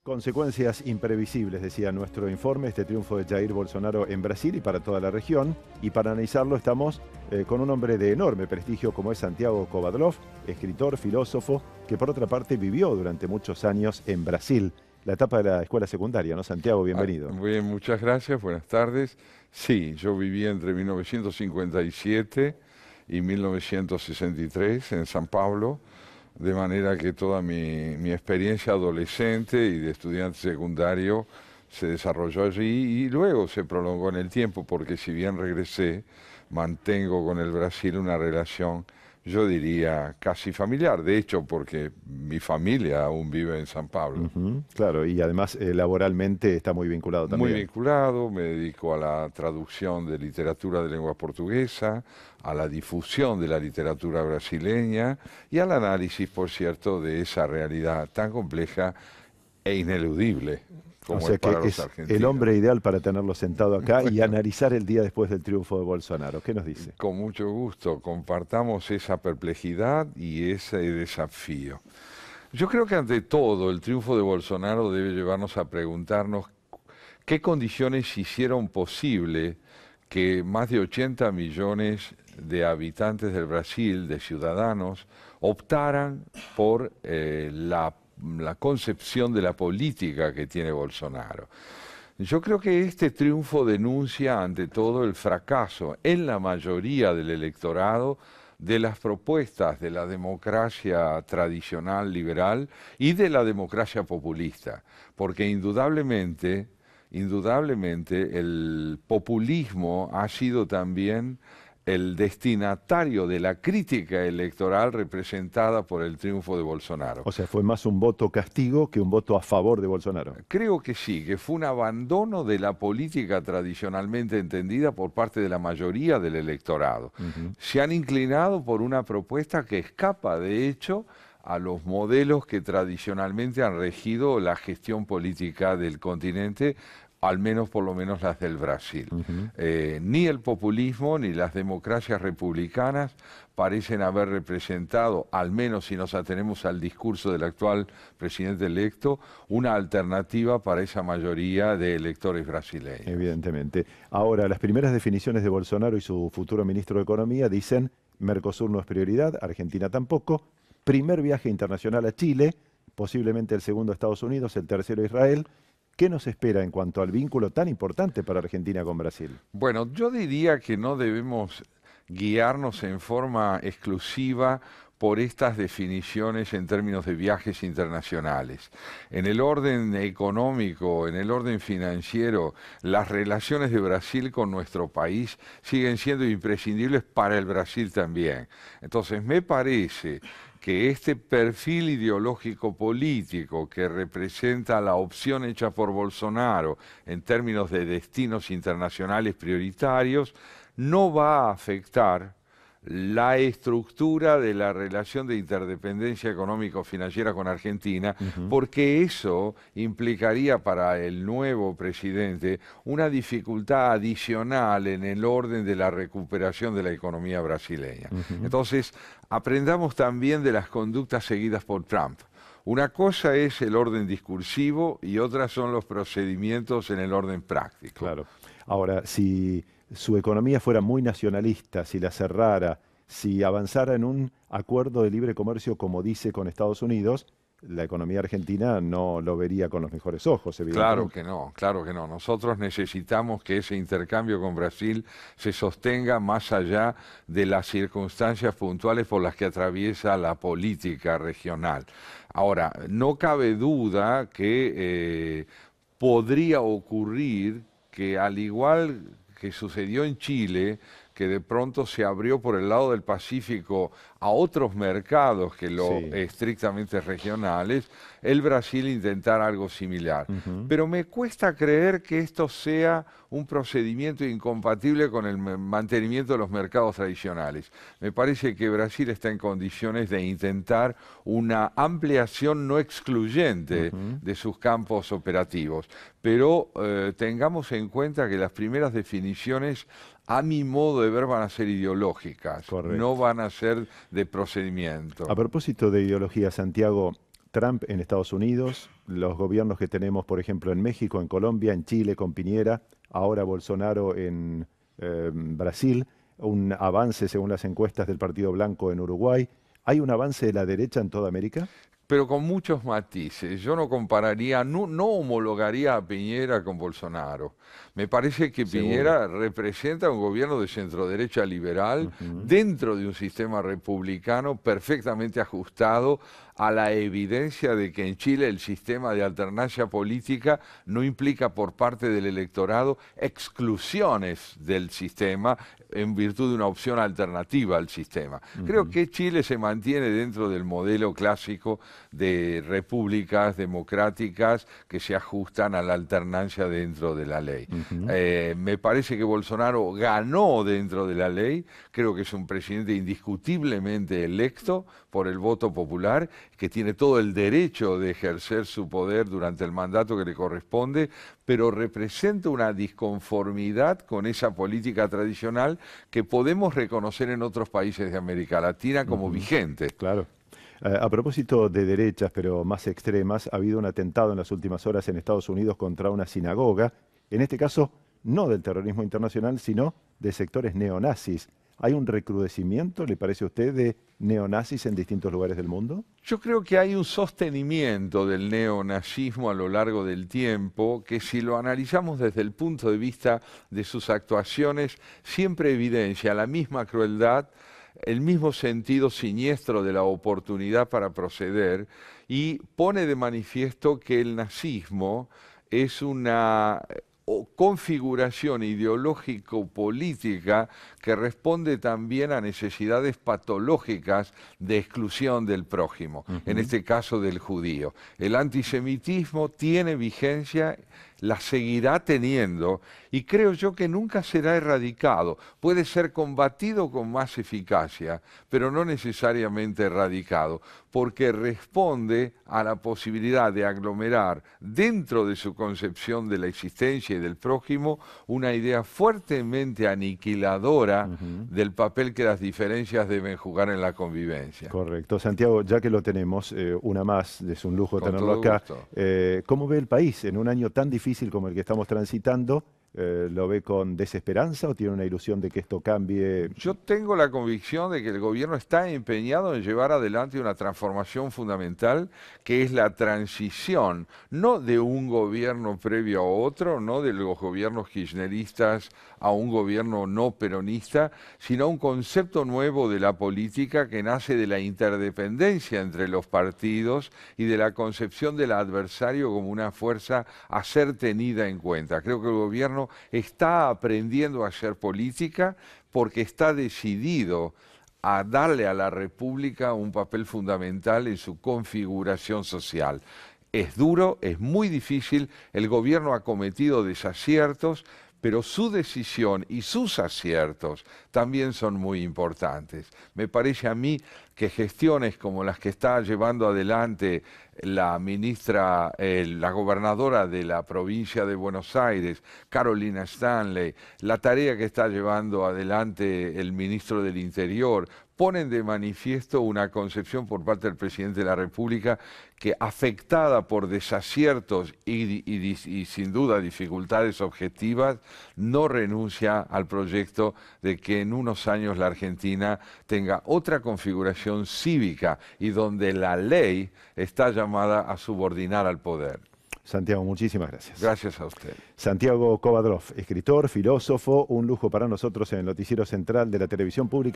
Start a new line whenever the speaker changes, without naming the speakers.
Consecuencias imprevisibles, decía nuestro informe, este triunfo de Jair Bolsonaro en Brasil y para toda la región. Y para analizarlo estamos con un hombre de enorme prestigio como es Santiago Kovadlov, escritor, filósofo, que por otra parte vivió durante muchos años en Brasil. La etapa de la escuela secundaria, ¿no? Santiago, bienvenido.
Muy bien, muchas gracias, buenas tardes. Sí, yo viví entre 1957 y 1963 en San Pablo, de manera que toda mi experiencia adolescente y de estudiante secundario se desarrolló allí y luego se prolongó en el tiempo, porque si bien regresé, mantengo con el Brasil una relación, yo diría, casi familiar. De hecho, porque mi familia aún vive en San Pablo.
Claro, y además laboralmente está muy vinculado
Muy
también.
vinculado, me dedico a la traducción de literatura de lengua portuguesa, a la difusión de la literatura brasileña y al análisis, por cierto, de esa realidad tan compleja e ineludible
O
como
sea
es
que
para los
es el
argentinos.
hombre ideal para tenerlo sentado acá y analizar el día después del triunfo de Bolsonaro. ¿Qué nos dice?
Con mucho gusto, compartamos esa perplejidad y ese desafío. Yo creo que ante todo el triunfo de Bolsonaro debe llevarnos a preguntarnos qué condiciones hicieron posible que más de 80 millones de habitantes del Brasil, de ciudadanos, optaran por la concepción de la política que tiene Bolsonaro. Yo creo que este triunfo denuncia ante todo el fracaso en la mayoría del electorado de las propuestas de la democracia tradicional liberal y de la democracia populista, porque indudablemente el populismo ha sido también el destinatario de la crítica electoral representada por el triunfo de Bolsonaro.
O sea, fue más un voto castigo que un voto a favor de Bolsonaro.
Creo que sí, que fue un abandono de la política tradicionalmente entendida por parte de la mayoría del electorado. Se han inclinado por una propuesta que escapa, de hecho, a los modelos que tradicionalmente han regido la gestión política del continente, al menos por lo menos las del Brasil. Ni el populismo ni las democracias republicanas parecen haber representado, al menos si nos atenemos al discurso del actual presidente electo, una alternativa para esa mayoría de electores brasileños.
Evidentemente. Ahora, las primeras definiciones de Bolsonaro y su futuro ministro de Economía dicen: Mercosur no es prioridad, Argentina tampoco, primer viaje internacional a Chile, posiblemente el segundo a Estados Unidos, el tercero a Israel. ¿Qué nos espera en cuanto al vínculo tan importante para Argentina con Brasil?
Bueno, yo diría que no debemos guiarnos en forma exclusiva por estas definiciones en términos de viajes internacionales. En el orden económico, en el orden financiero, las relaciones de Brasil con nuestro país siguen siendo imprescindibles para el Brasil también. Entonces, me parece que este perfil ideológico político que representa la opción hecha por Bolsonaro en términos de destinos internacionales prioritarios no va a afectar la estructura de la relación de interdependencia económico-financiera con Argentina, porque eso implicaría para el nuevo presidente una dificultad adicional en el orden de la recuperación de la economía brasileña. Entonces, aprendamos también de las conductas seguidas por Trump. Una cosa es el orden discursivo y otra son los procedimientos en el orden práctico.
Claro. Ahora, si su economía fuera muy nacionalista, si la cerrara, si avanzara en un acuerdo de libre comercio como dice con Estados Unidos, la economía argentina no lo vería con los mejores ojos,
Claro
evidentemente.
que no, claro que no. Nosotros necesitamos que ese intercambio con Brasil se sostenga más allá de las circunstancias puntuales por las que atraviesa la política regional. Ahora, no cabe duda que podría ocurrir que, al igual que sucedió en Chile, que de pronto se abrió por el lado del Pacífico a otros mercados que los
Sí.
estrictamente regionales, el Brasil intentara algo similar. Pero me cuesta creer que esto sea un procedimiento incompatible con el mantenimiento de los mercados tradicionales. Me parece que Brasil está en condiciones de intentar una ampliación no excluyente de sus campos operativos. Pero tengamos en cuenta que las primeras definiciones, a mi modo de ver, van a ser ideológicas,
Correcto.
no van a ser de procedimiento.
A propósito de ideología, Santiago, Trump en Estados Unidos, los gobiernos que tenemos, por ejemplo, en México, en Colombia, en Chile, con Piñera, ahora Bolsonaro en Brasil, un avance según las encuestas del Partido Blanco en Uruguay. ¿Hay un avance de la derecha en toda América?
Pero con muchos matices. Yo no compararía, no homologaría a Piñera con Bolsonaro. Me parece que
Seguro.
Piñera representa un gobierno de centroderecha liberal dentro de un sistema republicano perfectamente ajustado a la evidencia de que en Chile el sistema de alternancia política no implica por parte del electorado exclusiones del sistema en virtud de una opción alternativa al sistema. Creo que Chile se mantiene dentro del modelo clásico de repúblicas democráticas que se ajustan a la alternancia dentro de la ley. Me parece que Bolsonaro ganó dentro de la ley, creo que es un presidente indiscutiblemente electo por el voto popular, que tiene todo el derecho de ejercer su poder durante el mandato que le corresponde, pero representa una disconformidad con esa política tradicional que podemos reconocer en otros países de América Latina como vigente.
Claro. A propósito de derechas, pero más extremas, ha habido un atentado en las últimas horas en Estados Unidos contra una sinagoga, en este caso no del terrorismo internacional, sino de sectores neonazis. ¿Hay un recrudecimiento, le parece a usted, de neonazis en distintos lugares del mundo?
Yo creo que hay un sostenimiento del neonazismo a lo largo del tiempo que, si lo analizamos desde el punto de vista de sus actuaciones, siempre evidencia la misma crueldad, el mismo sentido siniestro de la oportunidad para proceder, y pone de manifiesto que el nazismo es una configuración ideológico-política que responde también a necesidades patológicas de exclusión del prójimo, en este caso del judío. El antisemitismo tiene vigencia, la seguirá teniendo, y creo yo que nunca será erradicado. Puede ser combatido con más eficacia, pero no necesariamente erradicado, porque responde a la posibilidad de aglomerar dentro de su concepción de la existencia y del prójimo una idea fuertemente aniquiladora del papel que las diferencias deben jugar en la convivencia.
Correcto. Santiago, ya que lo tenemos, una más, es un lujo
Con
tenerlo
todo
acá.
gusto.
¿Cómo ve el país en un año tan difícil como el que estamos transitando? ¿Lo ve con desesperanza o tiene una ilusión de que esto cambie?
Yo tengo la convicción de que el gobierno está empeñado en llevar adelante una transformación fundamental, que es la transición, no de un gobierno previo a otro, no de los gobiernos kirchneristas a un gobierno no peronista, sino un concepto nuevo de la política que nace de la interdependencia entre los partidos y de la concepción del adversario como una fuerza a ser tenida en cuenta. Creo que el gobierno está aprendiendo a hacer política porque está decidido a darle a la República un papel fundamental en su configuración social. Es duro, es muy difícil, el gobierno ha cometido desaciertos, pero su decisión y sus aciertos también son muy importantes. Me parece a mí que gestiones como las que está llevando adelante la ministra, la gobernadora de la provincia de Buenos Aires, Carolina Stanley, la tarea que está llevando adelante el ministro del Interior, ponen de manifiesto una concepción por parte del presidente de la República que, afectada por desaciertos y sin duda dificultades objetivas, no renuncia al proyecto de que en unos años la Argentina tenga otra configuración cívica y donde la ley está llamada a subordinar al poder.
Santiago, muchísimas gracias.
Gracias a usted.
Santiago Kovadlov, escritor, filósofo, un lujo para nosotros en el noticiero central de la televisión pública.